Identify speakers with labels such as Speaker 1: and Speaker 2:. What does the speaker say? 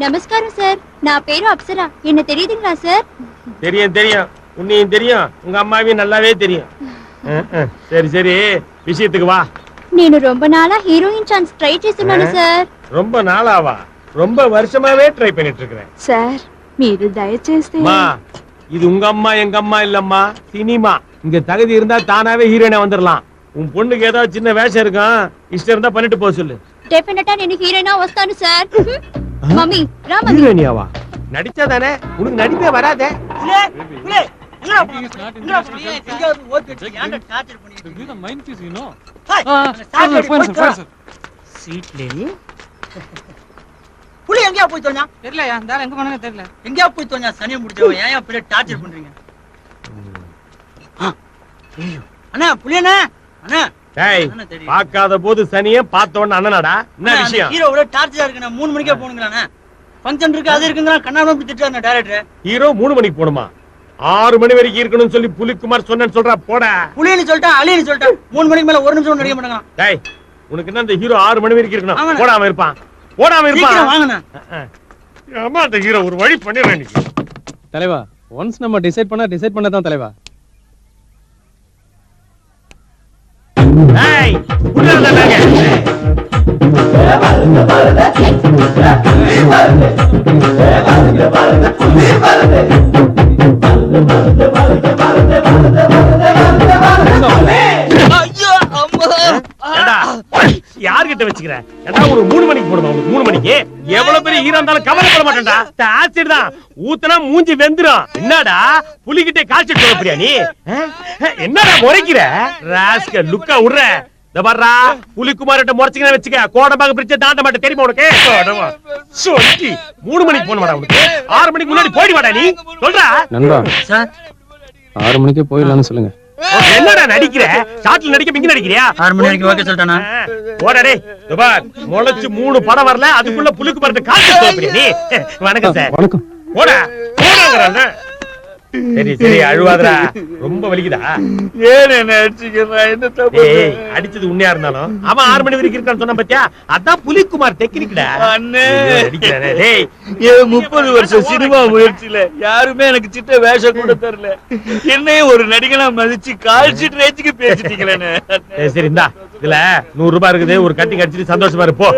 Speaker 1: நமஸ்காரம் சார், நான் பேரு அப்சரா. என்ன தெரியுதுங்களா சார்?
Speaker 2: தெரியும் தெரியும், உன்னையும் தெரியும், உங்க அம்மாவையும் நல்லாவே தெரியும். சரி சரி, விஷயத்துக்கு வா.
Speaker 1: నేను ரொம்ப நாளா ஹீரோயின் சான்ஸ் ட்ரை చేస్తున్నాను సార్.
Speaker 2: ரொம்ப நாளாவா? ரொம்ப வருஷமாவே ட்ரை பண்ணிட்டு இருக்கேன்
Speaker 1: சார். మీరు దయచేసి
Speaker 2: அம்மா, இது உங்க அம்மா எங்க அம்மா இல்லம்மா, சினிமா. இங்க தகுதி இருந்தா தானாவே ஹீரோயினா வந்துடலாம். உன் பொண்ணுக்கு ஏதாவது சின்ன வேஷம் இருக்கும், இஷ்டம் இருந்தா பண்ணிட்டு போக சொல்லு.
Speaker 1: డెఫినెట్ గా నేను హీరోయినా వస్తాను సార్. మమ్మీ రా మమ్మీ.
Speaker 2: ஹீரோயினியாவா? நடிச்சாதானே? உனக்கு நடிப்பே வராதே.
Speaker 3: புலி எங்கயா போய் தோஞ்சா?
Speaker 4: தெரியலையா, இந்த ஆள் எங்க போனாங்க தெரியல.
Speaker 3: எங்கயா போய் தோஞ்சா? சனியை முடிச்சவன் ஏன் அப்படியே டார்ச்சர் பண்றீங்க? அண்ணா புலியண்ணா, அண்ணா
Speaker 2: பாக்காத போது சனிய பார்த்தோன்னு அண்ணனாடா. என்ன விஷயம்?
Speaker 3: ஹீரோ ஒரே டார்ச்சரா இருக்குண்ணா. 3 மணிக்கே போனுங்களாண்ணா. ஃபங்க்ஷன் இருக்கு, அது இருக்குங்கறா. கண்ணாம அப்படி திட்டாருண்ணா டைரக்டர்.
Speaker 2: ஹீரோ 3 மணிக்கு போணுமா? 6 மணி வரைக்கும் இருக்கணும்னு சொல்லி புலிக்குமார் சொன்னேன்னு சொல்றா. போடா.
Speaker 3: புலின்னு சொல்லிட்டா, அலின்னு சொல்லிட்டா. 3 மணிக்கு மேல 1 நிமிஷம் நடிக்க மாட்டாங்க.
Speaker 2: டேய், உனக்கு என்ன இந்த ஹீரோ 6 மணி வரைக்கும் இருக்கணும்? போடாம இருப்பான், போடாம இருப்பான்.
Speaker 3: வாங்கண்ணா.
Speaker 2: அம்மா, அந்த ஹீரோ ஒரு வழி பண்ணிடுறேன் இன்னைக்கு.
Speaker 5: தலைவா, ஒன்ஸ் நம்ம டிசைட் பண்ணதான் தலைவா.
Speaker 2: டேய், உள்ள வந்தாங்க. யார்கிட்ட வச்சுக்கிற? ஒரு 3 மணிக்கு போடுமா? 3 மணிக்கு எவ்வளவு பெரிய ஹீரோ இருந்தாலும் கவலைப்பட மாட்டேன்டா. ஆசிட் தான் ஊத்தனா மூஞ்சி வெந்துரும். என்னடா புலிகிட்டே காய்ச்சிட்டு போறியா நீ? என்னடா முறைக்கிற? ராஸ்கல் லுக்கா உடுற. தபரா, புலிக்குமார்ட்ட முறைச்சிங்கன்னு வச்சுக்க, கோடம்பாக பிரிட்ஜை தாண்ட மாட்டே. தெரியுமா உனக்கு? சொல்லி 3 மணிக்கு போன மாட்டா உனக்கு. 6 மணிக்கு முன்னாடி போயிடு வாடா நீ. சொல்றா
Speaker 5: நண்பா.
Speaker 3: சார்
Speaker 5: 6 மணிக்கே போயிடலாம்னு சொல்லுங்க.
Speaker 2: என்னடா நடிக்கிற? ஷாட்ல நடிக்க இங்க நடிக்கிறியா?
Speaker 3: 6 மணி வரைக்கும் ஓகே சொல்லிட்டானா?
Speaker 2: போடா டேய். தபார், முளைச்சு 3 படம் வரல, அதுக்குள்ள புலிக்குமார்ட்ட காய்ச்சிட்டு போறியா நீ? வணக்கம் சார்.
Speaker 5: வணக்கம்.
Speaker 2: போடா போடாங்கறானே. சரி சரி, அழுவாதடா. ரொம்ப வலிக்குதா?
Speaker 6: ஏன் என்ன அடிச்சீங்க? என்ன தப்பு?
Speaker 2: ஏய், அடிச்சது உண்மையா இருந்தாலும் அவன் 6 மணி வரைக்கும் இருக்கான்னு சொன்னா பாத்தியா? அதான் புலிக்குமார் டெக்னிக்டா.
Speaker 6: அண்ணே,
Speaker 2: அடிக்கறானே. டேய்,
Speaker 6: ஏன் 30 வருஷம் சினிமா முயற்சியில யாருமே எனக்கு சின்ன வேஷம் கூட தரல. என்னையும் ஒரு நடிகனா மதிச்சு கால்ஷீட் ரேஞ்சுக்கு பேசிட்டீங்களே.
Speaker 2: சரி இந்தா, இதுல 100 ரூபாய் இருக்குது. ஒரு கட்டி கடிச்சிட்டு சந்தோஷமா இருப்போ.